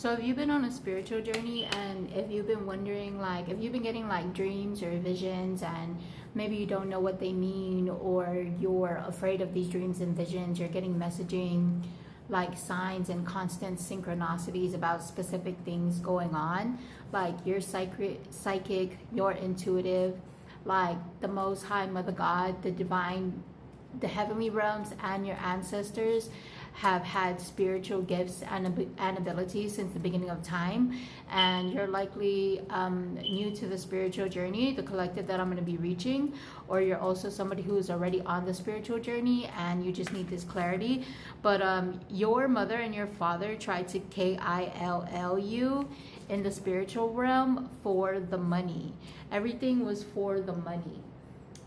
So if you've been on a spiritual journey, and if you've been wondering, like, if you've been getting like dreams or visions and maybe you don't know what they mean, or you're afraid of these dreams and visions, you're getting messaging like signs and constant synchronicities about specific things going on, like you're psychic, you're intuitive, like the Most High Mother God, the divine, the heavenly realms, and your ancestors have had spiritual gifts and abilities since the beginning of time, and you're likely new to the spiritual journey, the collective that I'm going to be reaching, or you're also somebody who's already on the spiritual journey and you just need this clarity. But your mother and your father tried to kill you in the spiritual realm for the money. Everything was for the money.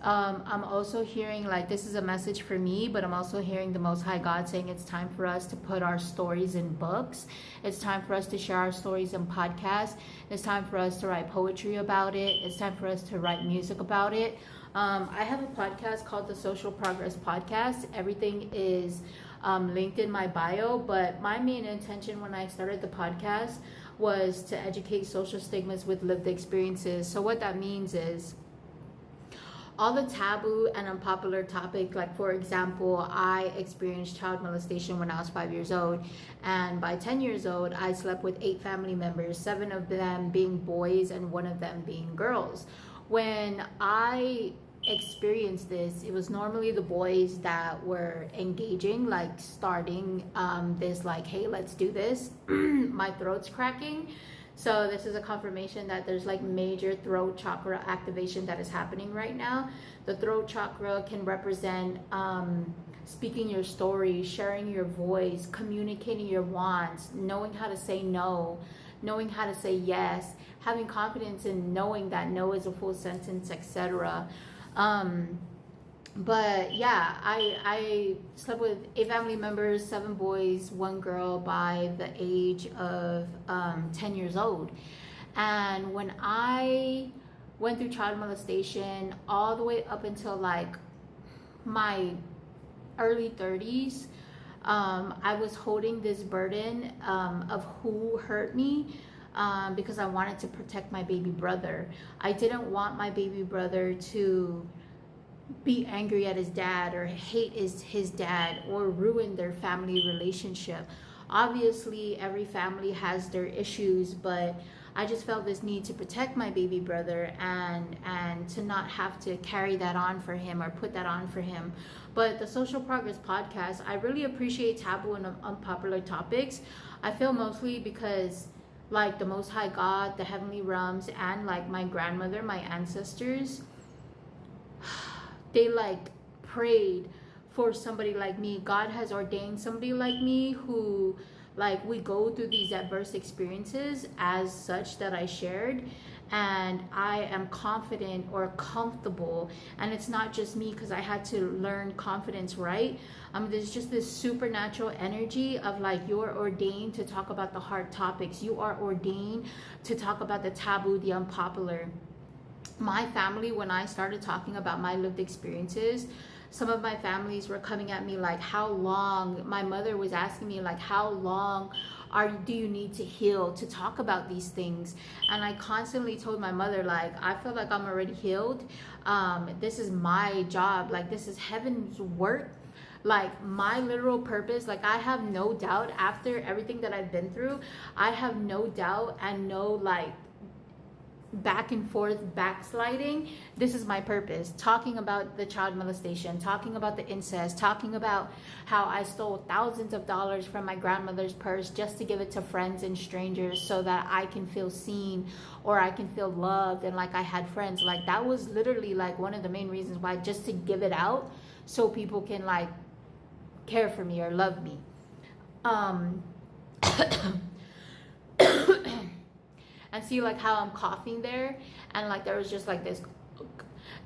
I'm also hearing, like, this is a message for me, but I'm also hearing the Most High God saying it's time for us to put our stories in books. It's time for us to share our stories in podcasts. It's time for us to write poetry about it. It's time for us to write music about it. I have a podcast called the Social Progress Podcast. Everything is linked in my bio, but my main intention when I started the podcast was to educate social stigmas with lived experiences. So what that means is, all the taboo and unpopular topic, like for example, I experienced child molestation when I was 5 years old, and by 10 years old I slept with 8 family members, 7 of them being boys and 1 of them being girls. When I experienced this, it was normally the boys that were engaging, like starting this, like, hey, let's do this. My throat's cracking. So this is a confirmation that there's like major throat chakra activation that is happening right now. The throat chakra can represent speaking your story, sharing your voice, communicating your wants, knowing how to say no, knowing how to say yes, having confidence in knowing that no is a full sentence, etc. But yeah, I slept with 8 family members, 7 boys, 1 girl by the age of 10 years old. And when I went through child molestation all the way up until like my early 30s, I was holding this burden of who hurt me, because I wanted to protect my baby brother. I didn't want my baby brother to be angry at his dad or hate his dad or ruin their family relationship. Obviously every family has their issues, but I just felt this need to protect my baby brother and to not have to carry that on for him or put that on for him. But the Social Progress Podcast, I really appreciate taboo and unpopular topics. I feel mostly because, like, the Most High God, the heavenly realms, and like my grandmother, my ancestors, they like prayed for somebody like me. God has ordained somebody like me who, like, we go through these adverse experiences as such that I shared, and I am confident or comfortable. And it's not just me, because I had to learn confidence, right? There's just this supernatural energy of, like, you're ordained to talk about the hard topics. You are ordained to talk about the taboo, the unpopular. My family, when I started talking about my lived experiences, some of my families were coming at me like, how long? My mother was asking me, like, how long do you need to heal to talk about these things? And I constantly told my mother, like, I feel like I'm already healed. This is my job. Like, this is heaven's work. Like, my literal purpose, like, I have no doubt after everything that I've been through, I have no doubt and no, like, back and forth backsliding. This is my purpose. Talking about the child molestation, talking about the incest, talking about how I stole thousands of dollars from my grandmother's purse just to give it to friends and strangers so that I can feel seen or I can feel loved and like I had friends. Like, that was literally like one of the main reasons why, just to give it out so people can, like, care for me or love me. And see, like, how I'm coughing there, and like there was just like this,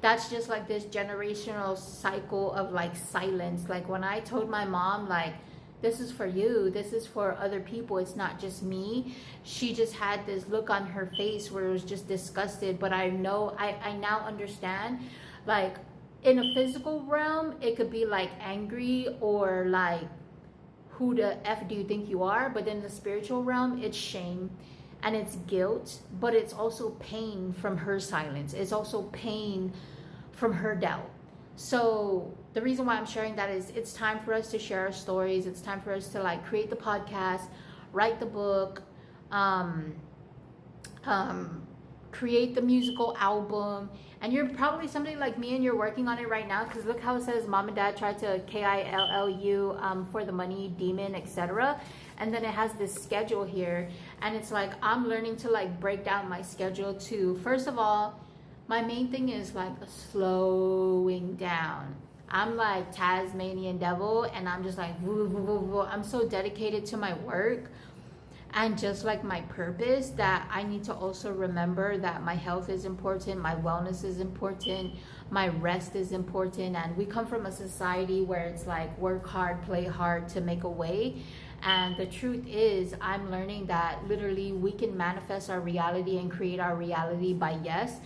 that's just like this generational cycle of like silence. Like, when I told my mom, like, this is for you, this is for other people, it's not just me, she just had this look on her face where it was just disgusted. But I know, I now understand, like, in a physical realm it could be like angry or like, who the F do you think you are? But in the spiritual realm, it's shame and it's guilt, but it's also pain from her silence. It's also pain from her doubt. So the reason why I'm sharing that is it's time for us to share our stories. It's time for us to like create the podcast, write the book, create the musical album. And you're probably somebody like me and you're working on it right now, because look how it says mom and dad tried to KILLU for the money, demon, etc. And then it has this schedule here, and it's like I'm learning to like break down my schedule to, first of all, my main thing is like a slowing down. I'm like Tasmanian devil, and I'm just like woo, woo, woo, woo. I'm so dedicated to my work and just like my purpose that I need to also remember that my health is important, my wellness is important, my rest is important. And we come from a society where it's like work hard, play hard to make a way. And the truth is, I'm learning that literally we can manifest our reality and create our reality by, yes,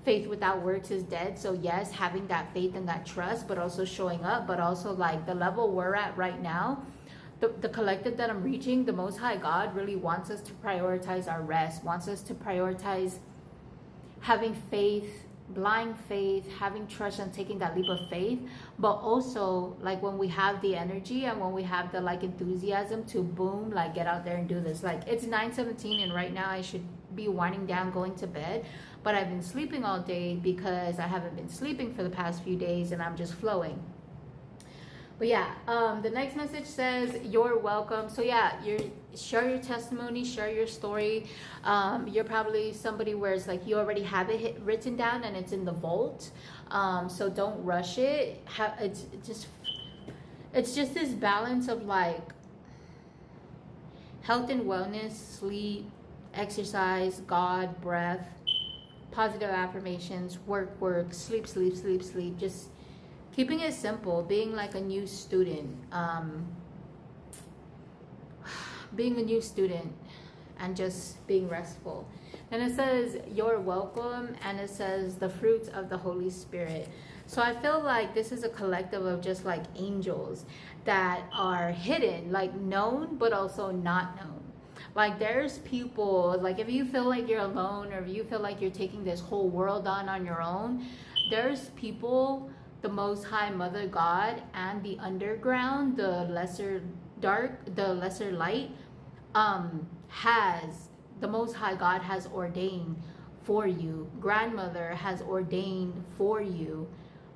faith without works is dead. So yes, having that faith and that trust, but also showing up, but also like the level we're at right now, the collective that I'm reaching, the Most High God really wants us to prioritize our rest, wants us to prioritize having faith, blind faith, having trust and taking that leap of faith. But also like when we have the energy and when we have the like enthusiasm to boom, like get out there and do this. Like it's 9:17 and right now I should be winding down, going to bed, but I've been sleeping all day because I haven't been sleeping for the past few days and I'm just flowing. But yeah, the next message says you're welcome. So yeah, share your testimony, share your story. You're probably somebody where it's like you already have it written down and it's in the vault. So don't rush it. It's just this balance of like health and wellness, sleep, exercise, God, breath, positive affirmations, work, sleep, just keeping it simple, being like a new student, and just being restful. And it says you're welcome, and it says the fruits of the Holy Spirit. So I feel like this is a collective of just like angels that are hidden, like known but also not known. Like there's people, like if you feel like you're alone, or if you feel like you're taking this whole world on your own, there's people, the Most High Mother God and the underground, the lesser light, has, the Most High God has ordained for you. Grandmother has ordained for you,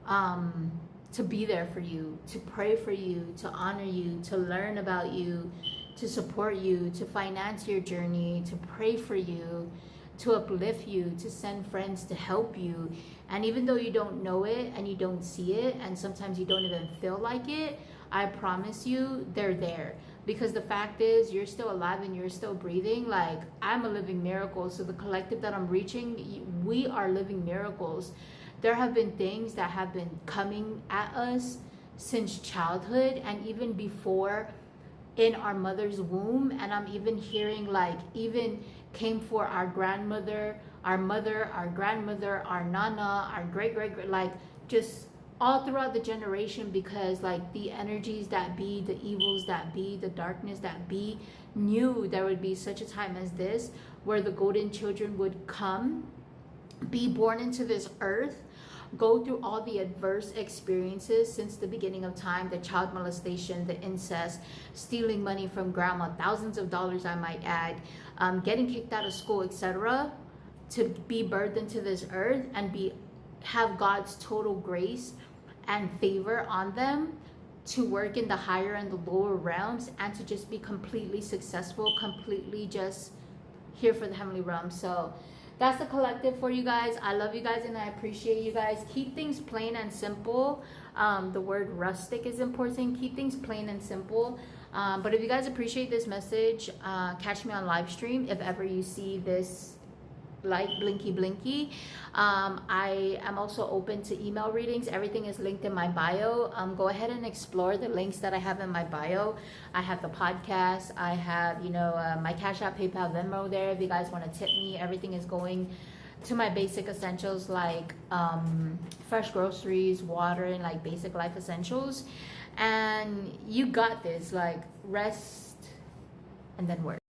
to be there for you, to pray for you, to honor you, to learn about you, to support you, to finance your journey, to pray for you, to uplift you, to send friends to help you. And even though you don't know it and you don't see it, and sometimes you don't even feel like it, I promise you they're there. Because the fact is, you're still alive and you're still breathing. Like, I'm a living miracle. So the collective that I'm reaching, we are living miracles. There have been things that have been coming at us since childhood and even before in our mother's womb. And I'm even hearing like even came for our grandmother, our mother, our grandmother, our nana, our great, like just all throughout the generation, because like the energies that be, the evils that be, the darkness that be, knew there would be such a time as this where the golden children would come, be born into this earth, go through all the adverse experiences since the beginning of time, the child molestation, the incest, stealing money from grandma, thousands of dollars I might add, getting kicked out of school, etc., to be birthed into this earth and have God's total grace and favor on them to work in the higher and the lower realms, and to just be completely successful, completely just here for the heavenly realm. So that's the collective for you guys. I love you guys and I appreciate you guys. Keep things plain and simple. The word rustic is important. Keep things plain and simple. But if you guys appreciate this message, catch me on live stream if ever you see this light blinky. I am also open to email readings. Everything is linked in my bio. Go ahead and explore the links that I have in my bio. I have the podcast. I have, my Cash App, PayPal, Venmo there. If you guys want to tip me, everything is going to my basic essentials like fresh groceries, water, and like basic life essentials. and you got this. Like, rest and then work.